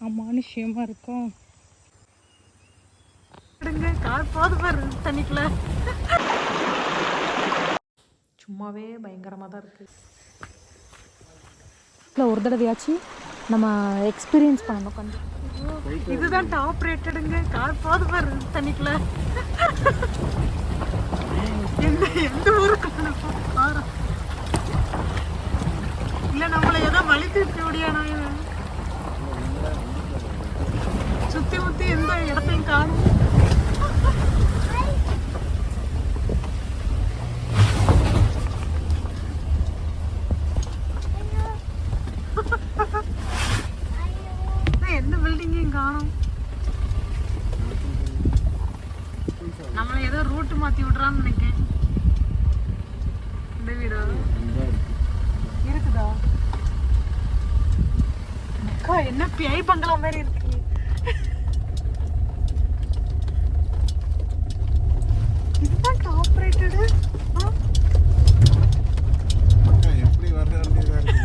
அமானுஷ்யமாக இருக்கும். கார் போது பாரு தண்ணிக்குள்ள. சும்மாவே பயங்கரமாக தான் இருக்குது. இல்லை ஒரு தடவையாச்சு நம்ம எக்ஸ்பீரியன்ஸ் பண்ணணும் கொஞ்சம். இதுதான் டாப் ரேட்டடுங்க. கார் போது பாரு தண்ணிக்குள்ள. எந்த ஊருக்கு இல்லை நம்மளை ஏதோ வழி திருப்பி முடியானா சுற்றி முற்றி எந்த இடத்தையும் காணும். எந்த பில்டிங்கையும் காணும். நம்மளை ஏதோ ரூட்டு மாற்றி விடுறான்னு நினைக்கிறேன். இந்த வீடா இருக்குதா? அக்கா என்ன பிஐ பங்களா மாதிரி இருக்கு. இதுதான் டாப் ரேட்டடு. எப்படி வர்றதா இருக்கு.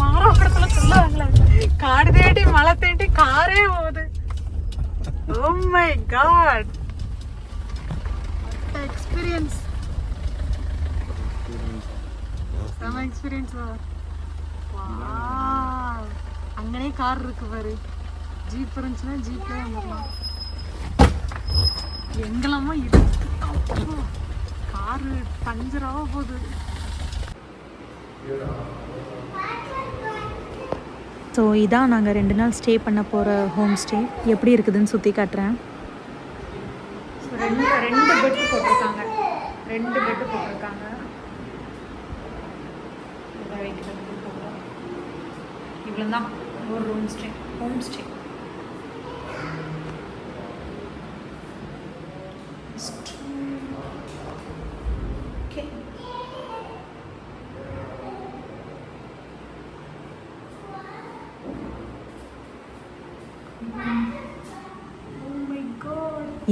மாறாப்படத்துல சொல்லுவாங்களே, காடு தேடி மழை தேடி காரே போகுது. Oh my god, what experience. செம எக்ஸ்பீரியன்ஸ். வாவ், அங்கனே கார் இருக்கு பாரு. ஜீப் இருந்துச்சுன்னா ஜீப்ல வந்துடலாம். எங்கெல்லாமா இருக்கு. காரு பஞ்சராக போகுது. ஸோ இதான் நாங்கள் 2 நாள் ஸ்டே பண்ண போகிற ஹோம் ஸ்டே. எப்படி இருக்குதுன்னு சுற்றி காட்டுறேன். ரெண்டு பெட்டு போட்டிருக்காங்க. 2 பெட்டு போட்டிருக்காங்க. இவ்வளோ தான் ஒரு room stay, home stay. Okay,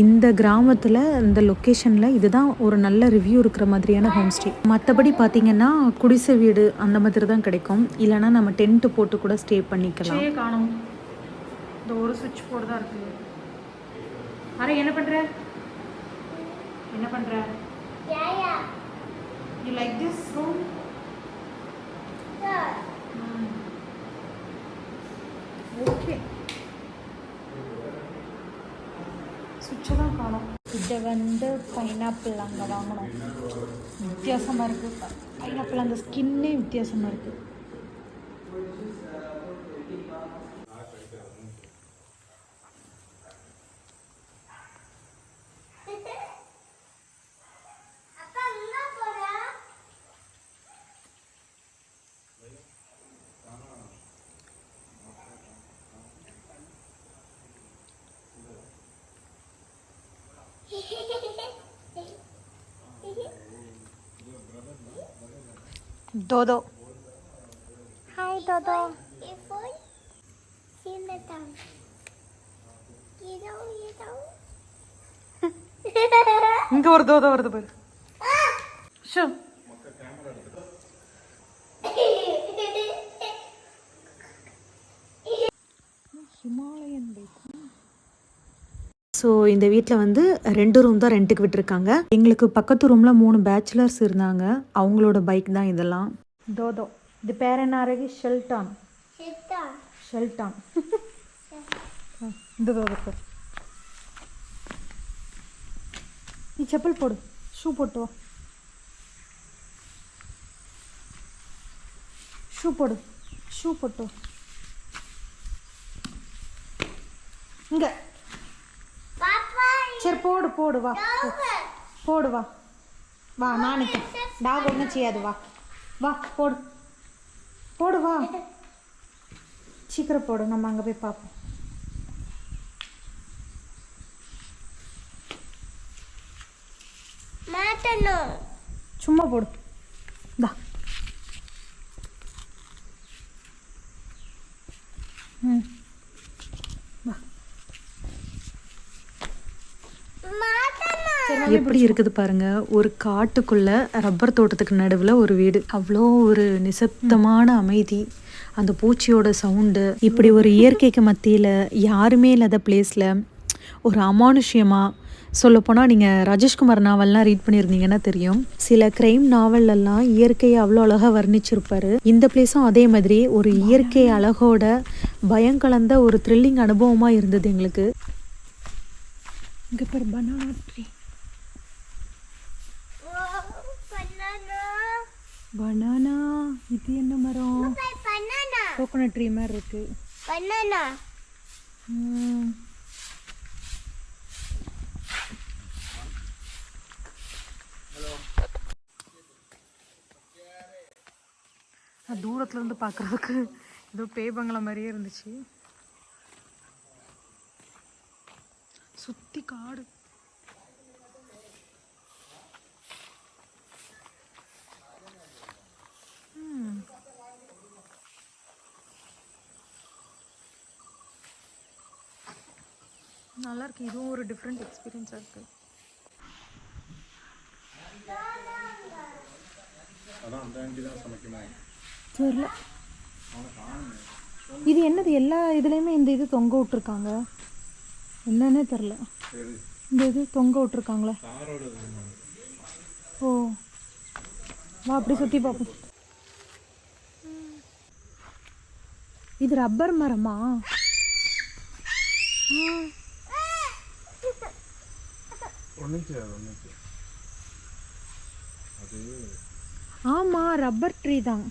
இந்த கிராமத்தில் இந்த லொக்கேஷனில் இதுதான் ஒரு நல்ல ரிவ்யூ இருக்கிற மாதிரியான ஹோம் ஸ்டே. மற்றபடி பார்த்திங்கன்னா குடிசை வீடு அந்த மாதிரி தான் கிடைக்கும். இல்லைனா நம்ம டென்ட்டு போட்டு கூட ஸ்டே பண்ணிக்கலாம். காணும். இந்த ஒரு சுவிட்ச் போர்டு தான் இருக்குது. அரே என்ன பண்ணுற? என்ன பண்ணுற? You like this room? Okay, சுவிட்சை தான் காணும். இதை வந்து பைனாப்பிள் அங்கே வாங்கணும். வித்தியாசமாக இருக்குது. பைனாப்பிள் அந்த ஸ்கின்னே வித்தியாசமாக இருக்குது. Dodo. Hi Dodo. இங்க ஒரு தோதோ வருது பாரு. Show, Himalayan bike. ஸோ இந்த வீட்டில் வந்து 2 ரூம் தான் ரெண்ட்டுக்கு விட்டுருக்காங்க. எங்களுக்கு பக்கத்து ரூமில் 3 பேச்சுலர்ஸ் இருந்தாங்க. அவங்களோட பைக் தான் இதெல்லாம். தோதோ. இது பேர் என்ன? அழகி ஷெல்டான். ஷெல்டான். இந்த தோதோ சார். நீ செப்பல் போடு, ஷூ போட்டு வா. ஷூ போடு, ஷூ போட்டு வா. இங்கே சரி போடு போடு வா, போடு வா வா. நானுக்கு டாக் ஒன்றும் செய்யாது. வா வா போடு போடு வா, சீக்கிரம் போடு. நம்ம அங்கே போய் பார்ப்போம். சும்மா போடு. தா ம் வா. சரி எப்படி இருக்குது பாருங்க, ஒரு காட்டுக்குள்ள ரப்பர் தோட்டத்துக்கு நடுவில் ஒரு வீடு. அவ்வளோ ஒரு நிசப்தமான அமைதி, அந்த பூச்சியோட சவுண்டு. இப்படி ஒரு இயற்கைக்கு மத்தியில் யாருமே இல்லாத பிளேஸில் ஒரு அமானுஷ்யமாக சொல்லப்போனால், நீங்கள் ராஜேஷ்குமார் நாவல்லாம் ரீட் பண்ணியிருந்தீங்கன்னா தெரியும், சில கிரைம் நாவல்லலாம் இயற்கையை அவ்வளோ அழகாக வர்ணிச்சிருப்பாரு. இந்த பிளேஸும் அதே மாதிரி ஒரு இயற்கை அழகோட பயம் கலந்த ஒரு த்ரில்லிங் அனுபவமாக இருந்தது எங்களுக்கு. இங்கே பேர் பனானா ட்ரீ. பனானா, இது என்ன மரம்? கோகோனட் ட்ரீ மாதிரி இருக்கு. தூரத்துல இருந்து பார்க்கறதுக்கு ஏதோ பேய் பங்களா மாதிரியே இருந்துச்சு. சுத்தி காடு. நல்லா இருக்கு. இதுவும் ஒரு டிஃப்ரெண்ட் எக்ஸ்பீரியன்ஸா இருக்கு. தெரியல இது என்னது, எல்லா இதுலேயுமே இந்த இது தொங்க விட்டுருக்காங்க, என்னன்னே தெரில. இந்த இது தொங்க விட்டுருக்காங்களே. ஓ வா அப்படி சுற்றி பார்ப்போம். இது ரப்பர் மரமா? ஆமாம், ரப்பர் ட்ரீ தான்.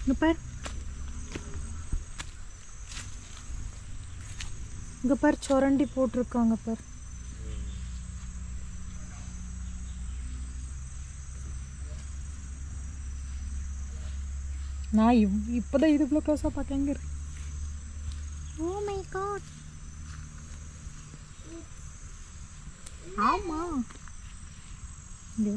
இங்கே பார், இங்கே பார், சுரண்டி போட்டிருக்காங்க பார். நான் இப்போதான் இது இவ்வளோ க்ளோஸாக பார்க்கங்க. Oh my God. ஆமாம், இங்கே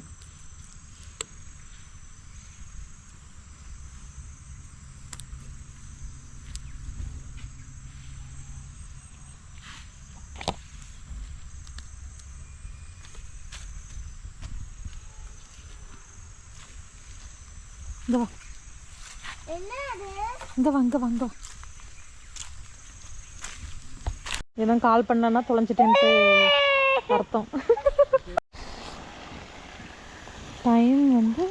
இங்கே வா, இங்கே வா, இங்கே வா, இங்கே வா. எதுவும் கால் பண்ணனா தொலைஞ்சிட்டேன்ட்டு அர்த்தம். டைம் வந்து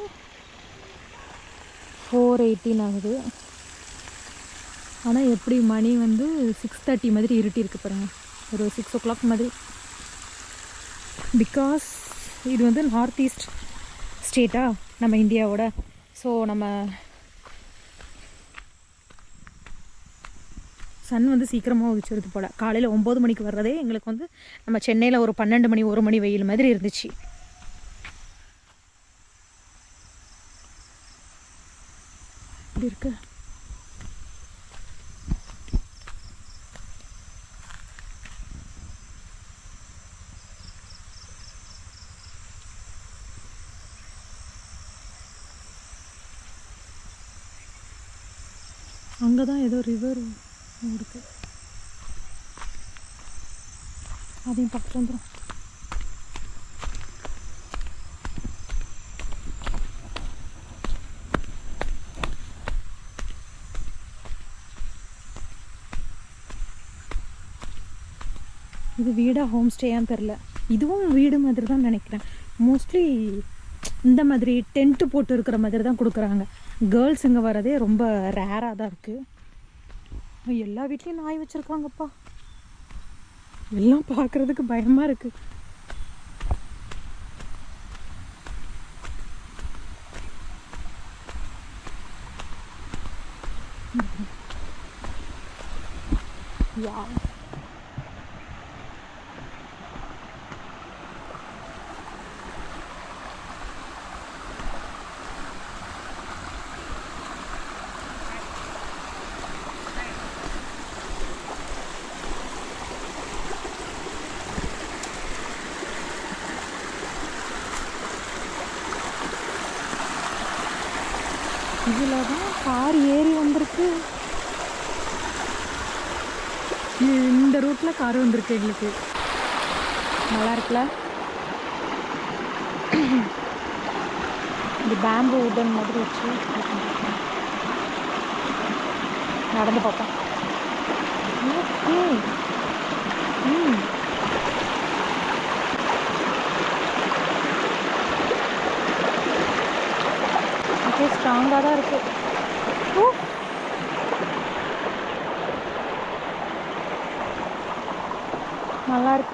4:18 ஆகுது. ஆனால் எப்படி மணி வந்து 6:30 மாதிரி இருட்டி இருக்கு பாருங்க, ஒரு 6 o'clock மாதிரி. பிகாஸ் இது வந்து நார்த் ஈஸ்ட் ஸ்டேட்டா நம்ம இந்தியாவோட. ஸோ நம்ம சன் வந்து சீக்கிரமாக உதிச்சிருது போல். காலையில் 9 மணிக்கு வர்றதே எங்களுக்கு வந்து நம்ம சென்னையில் ஒரு 12 மணி 1 மணி வெயில் மாதிரி இருந்துச்சு. இப்படி இருக்கு. அங்கே தான் ஏதோ ரிவர் இருக்கு, அதையும் பார்த்துட்டு வந்துடும். இது வீடா ஹோம் ஸ்டேயான்னு தெரில. இதுவும் வீடு மாதிரி தான் நினைக்கிறேன். மோஸ்ட்லி இந்த மாதிரி டென்ட்டு போட்டு இருக்கிற மாதிரி தான் கொடுக்குறாங்க. கேர்ள்ஸ் இங்கே வரதே ரொம்ப ரேராக தான் இருக்குது. எல்லா வீட்லேயும் நாய் வச்சுருக்காங்கப்பா. எல்லாம் பார்க்குறதுக்கு பயமாக இருக்குது. யா இதில் தான் கார் ஏறி வந்திருக்கு. இந்த ரூட்டில் கார் வந்திருக்கு எங்களுக்கு. நல்லா இருக்குல்ல. இந்த பேம்பு உடன் மாதிரி வச்சு நடந்து பார்ப்போம். ஓகே. ம். ஓகே, ஸ்ட்ராங்காக தான் இருக்கு. ஓ, நல்லா இருக்கு.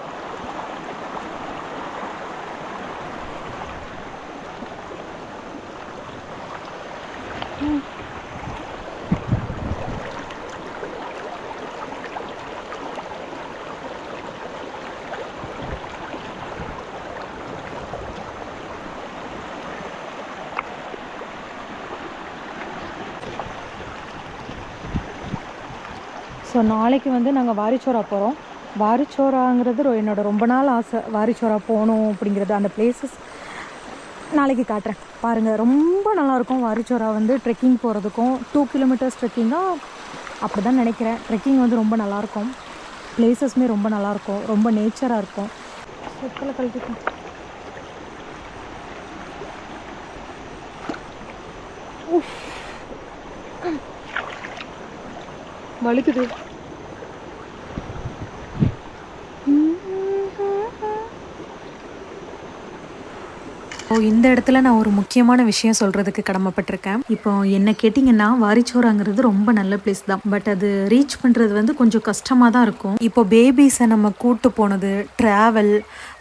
ம். ஸோ நாளைக்கு வந்து நாங்கள் வாரிச்சோரா போகிறோம். வாரிச்சோராங்கிறது என்னோட ரொம்ப நாள் ஆசை. வாரிச்சோரா போகணும் அப்படிங்கிறது. அந்த பிளேசஸ் நாளைக்கு காட்டுறேன் பாருங்கள். ரொம்ப நல்லாயிருக்கும் வாரிச்சோரா வந்து ட்ரெக்கிங் போகிறதுக்கும். 2 கிலோமீட்டர்ஸ் ட்ரெக்கிங்காக அப்படி தான் நினைக்கிறேன். ட்ரெக்கிங் வந்து ரொம்ப நல்லாயிருக்கும். பிளேசஸ்மே ரொம்ப நல்லாயிருக்கும். ரொம்ப நேச்சராக இருக்கும். சொற்களை கழிக்கும். வலிக்குது. இந்த இடத்துல நான் ஒரு முக்கியமான விஷயம் சொல்கிறதுக்கு கடமைப்பட்டிருக்கேன். இப்போ என்ன கேட்டிங்கன்னா, வாரிச்சோராங்கிறது ரொம்ப நல்ல பிளேஸ் தான். பட் அது ரீச் பண்ணுறது வந்து கொஞ்சம் கஷ்டமாக தான் இருக்கும். இப்போ பேபிஸை நம்ம கூட்டு போனது, ட்ராவல்,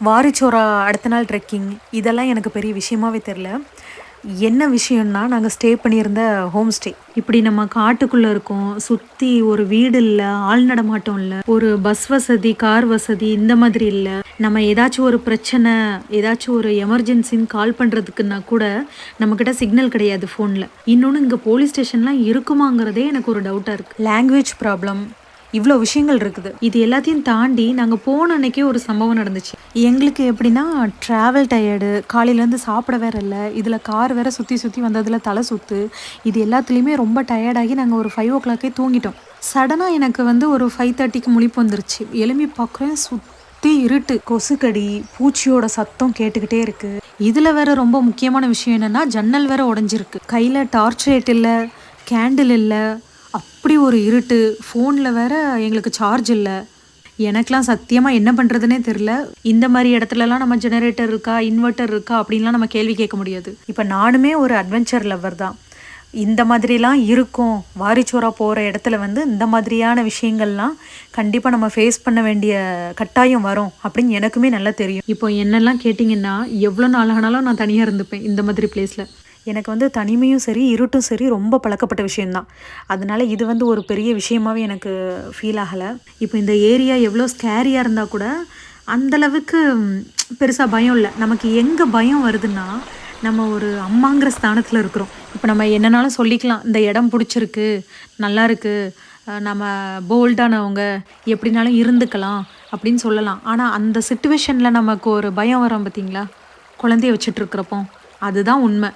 வாரிச்சோரா அடுத்த நாள் ட்ரெக்கிங், இதெல்லாம் எனக்கு பெரிய விஷயமாவே தெரில. என்ன விஷயம்னா, நாங்கள் ஸ்டே பண்ணியிருந்த ஹோம் ஸ்டே இப்படி நம்ம காட்டுக்குள்ளே இருக்கோம். சுற்றி ஒரு வீடு இல்லை, ஆள் நடமாட்டம் இல்லை, ஒரு பஸ் வசதி, கார் வசதி இந்த மாதிரி இல்லை. நம்ம ஏதாச்சும் ஒரு பிரச்சனை, ஏதாச்சும் ஒரு எமர்ஜென்சின்னு கால் பண்ணுறதுக்குன்னா கூட நம்மக்கிட்ட சிக்னல் கிடையாது ஃபோனில். இன்னொன்று, இங்கே போலீஸ் ஸ்டேஷன்லாம் இருக்குமாங்கிறதே எனக்கு ஒரு டவுட்டாக இருக்குது. லாங்குவேஜ் ப்ராப்ளம், இவ்வளோ விஷயங்கள் இருக்குது. இது எல்லாத்தையும் தாண்டி நாங்கள் போன அன்னைக்கே ஒரு சம்பவம் நடந்துச்சு. எங்களுக்கு எப்படின்னா, ட்ராவல் டயர்டு, காலையிலேருந்து சாப்பிட வேற இல்லை, இதில் கார் வேற சுற்றி சுற்றி வந்ததில் தலை சுற்று, இது எல்லாத்துலேயுமே ரொம்ப டயர்டாகி நாங்கள் ஒரு 5 o'clock தூங்கிட்டோம். சடனாக எனக்கு வந்து ஒரு 5:30 முழிப்பு வந்துருச்சு. எழும்பி பார்க்குறேன், சுற்றி இருட்டு, கொசுக்கடி, பூச்சியோட சத்தம் கேட்டுக்கிட்டே இருக்குது. இதில் வேற ரொம்ப முக்கியமான விஷயம் என்னென்னா, ஜன்னல் வேற உடஞ்சிருக்கு. கையில் டார்ச் லைட் இல்லை, கேண்டில் இல்லை, அப்படி ஒரு இருட்டு. ஃபோனில் வேற எங்களுக்கு சார்ஜ் இல்லை. எனக்கெலாம் சத்தியமாக என்ன பண்ணுறதுனே தெரில. இந்த மாதிரி இடத்துலலாம் நம்ம ஜெனரேட்டர் இருக்கா, இன்வெர்ட்டர் இருக்கா அப்படின்லாம் நம்ம கேள்வி கேட்க முடியாது. இப்போ நானுமே ஒரு அட்வென்ச்சர் லவ்வர் தான். இந்த மாதிரிலாம் இருக்கும். வாரிச்சோரா போகிற இடத்துல வந்து இந்த மாதிரியான விஷயங்கள்லாம் கண்டிப்பாக நம்ம ஃபேஸ் பண்ண வேண்டிய கட்டாயம் வரும் அப்படின்னு எனக்குமே நல்லா தெரியும். இப்போ என்னெல்லாம் கேட்டிங்கன்னா, எவ்வளோ நாள் ஆனாலும் நான் தனியாக இருந்துப்பேன் இந்த மாதிரி பிளேஸில். எனக்கு வந்து தனிமையும் சரி, இருட்டும் சரி ரொம்ப பழக்கப்பட்ட விஷயந்தான். அதனால இது வந்து ஒரு பெரிய விஷயமாகவே எனக்கு ஃபீல் ஆகலை. இப்போ இந்த ஏரியா எவ்வளோ ஸ்கேரியாக இருந்தால் கூட அந்தளவுக்கு பெருசாக பயம் இல்லை. நமக்கு எங்கே பயம் வருதுன்னா, நம்ம ஒரு அம்மாங்கிற ஸ்தானத்தில் இருக்கிறோம். இப்போ நம்ம என்னன்னாலும் சொல்லிக்கலாம், இந்த இடம் பிடிச்சிருக்கு, நல்லா இருக்குது, நம்ம போல்டானவங்க, எப்படினாலும் இருந்துக்கலாம் அப்படின்னு சொல்லலாம். ஆனால் அந்த சிச்சுவேஷனில் நமக்கு ஒரு பயம் வரும் பார்த்தீங்களா, குழந்தைய வச்சுட்ருக்கிறப்போ, அதுதான் உண்மை.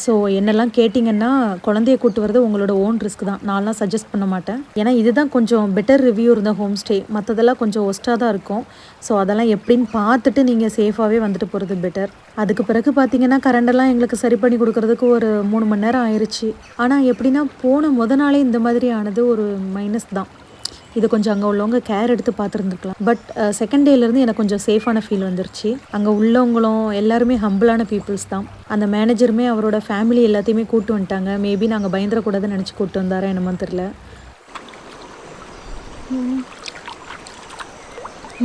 ஸோ என்னெல்லாம் கேட்டிங்கன்னா, குழந்தைய கூட்டு வரது உங்களோட ஓன் ரிஸ்க் தான். நான்லாம் சஜஸ்ட் பண்ண மாட்டேன். ஏன்னா இதுதான் கொஞ்சம் பெட்டர் ரிவ்யூ இருந்த ஹோம் ஸ்டே. மற்றதெல்லாம் கொஞ்சம் ஒஸ்ட்டாக தான் இருக்கும். ஸோ அதெல்லாம் எப்படின்னு பார்த்துட்டு நீங்கள் சேஃபாகவே வந்துட்டு போகிறது பெட்டர். அதுக்கு பிறகு பார்த்தீங்கன்னா, கரண்டெல்லாம் எங்களுக்கு சரி பண்ணி கொடுக்குறதுக்கு ஒரு 3 மணி நேரம் ஆயிடுச்சு. ஆனால் எப்படின்னா, போன நாளே இந்த மாதிரி ஆனது ஒரு மைனஸ் தான். இது கொஞ்சம் அங்கே உள்ளவங்க கேர் எடுத்து பார்த்துருந்துருக்கலாம். பட் செகண்ட் டேலேருந்து எனக்கு கொஞ்சம் சேஃபான ஃபீல் வந்துருச்சு. அங்கே உள்ளவங்களும் எல்லாருமே ஹம்பிளான பீப்புள்ஸ் தான். அந்த மேனேஜருமே அவரோட ஃபேமிலி எல்லாத்தையுமே கூப்பிட்டு வந்துட்டாங்க. மேபி நாங்கள் பயந்துடக்கூடாதுன்னு நினச்சி கூப்பிட்டு வந்தாரா என்னமோ தெரில.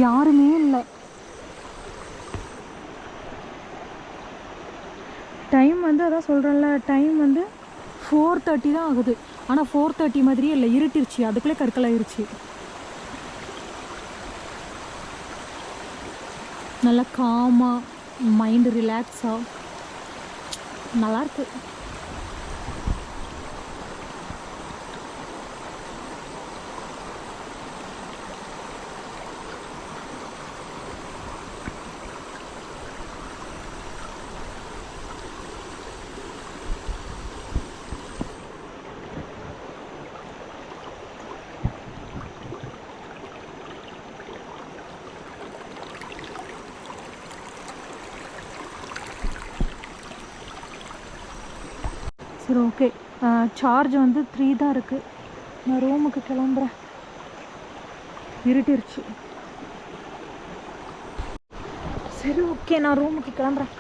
யாருமே இல்லை. டைம் வந்து அதான் சொல்கிறேன்ல, டைம் வந்து 4:30 தான் ஆகுது. ஆனால் 4:30 மாதிரியே இல்லை, இருட்டிருச்சு. அதுக்குள்ளே கற்கள் ஆயிடுச்சு. நல்லா காமாக, மைண்டு ரிலாக்ஸாக நல்லாயிருக்கு. சரி ஓகே, சார்ஜ் வந்து 3 தான் இருக்குது. நான் ரூமுக்கு கிளம்புறேன், இருட்டிருச்சு. சரி ஓகே, நான் ரூமுக்கு கிளம்புறேன்.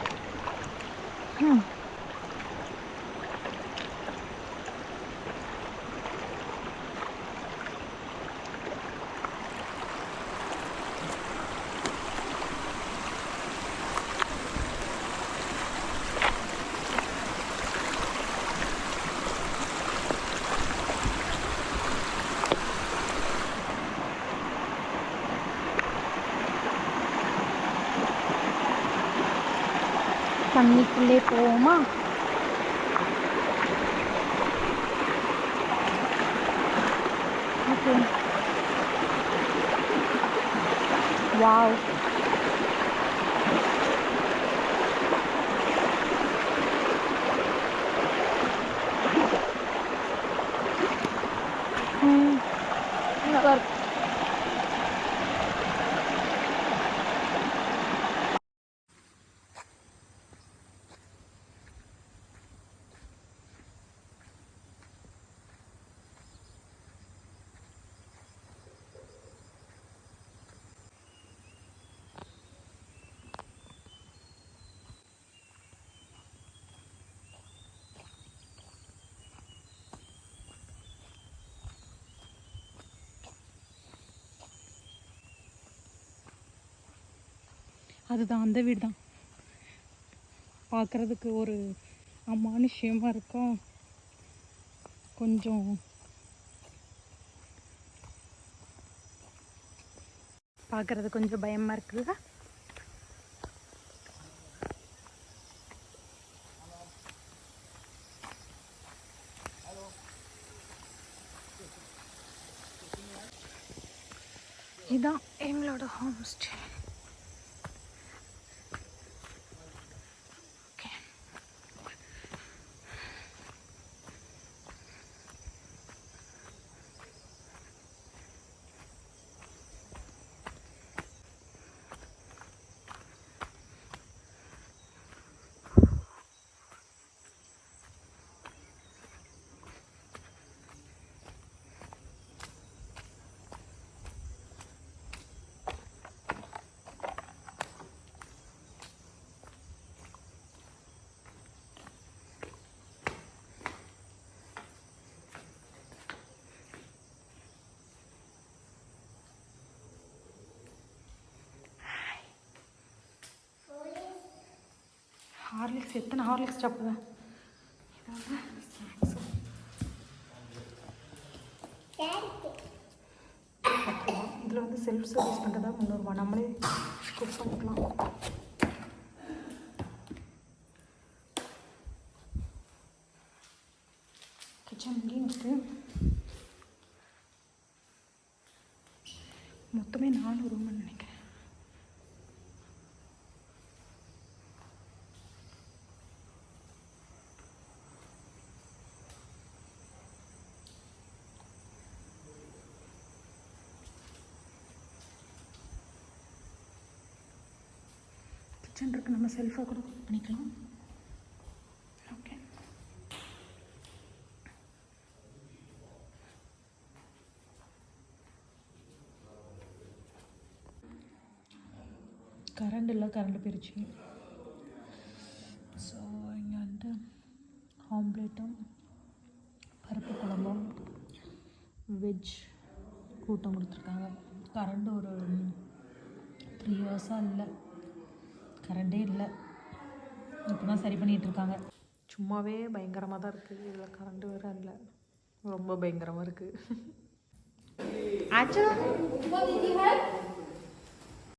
தண்ணிக்குள்ளே போவோமா? ஓகே. வாவ், நல்லா இருக்கு. அதுதான் அந்த வீடு தான். பார்க்குறதுக்கு ஒரு அமானுஷ்யமாக இருக்கும், கொஞ்சம் பார்க்குறது கொஞ்சம் பயமாக இருக்குது. இதுதான் எங்களோட ஹோம் ஸ்டே. ஹார்லிக்ஸ், எத்தனை ஹார்லிக்ஸ் சாப்பிடுவேன். இதில் வந்து செல்ஃப் சர்வீஸ் பண்ணுறதா 300 ரூபா, நம்மளே குக் பண்ணிக்கலாம். கிச்சன் இங்கேயும் இருக்குது. மொத்தமே 4 ரூம்னு நினைக்கிறேன். கிச்சன் இருக்குது, நம்ம செல்ஃபாக கூட குக் பண்ணிக்கலாம். ஓகே, கரண்ட் இல்லை, கரண்ட் போயிடுச்சு. ஸோ இங்கே வந்து ஆம்லேட்டும் பருப்பு குழம்பும் வெஜ் கூட்டம் கொடுத்துருக்காங்க. கரண்ட் ஒரு 3 இயர்ஸாக இல்லை, கரண்டே இல்லை. இப்போ தான் சரி பண்ணிகிட்ருக்காங்க. சும்மாவே பயங்கரமாக தான் இருக்குது, இதில் கரண்ட் வேறு இல்லை, ரொம்ப பயங்கரமாக இருக்குது. ஆச்சா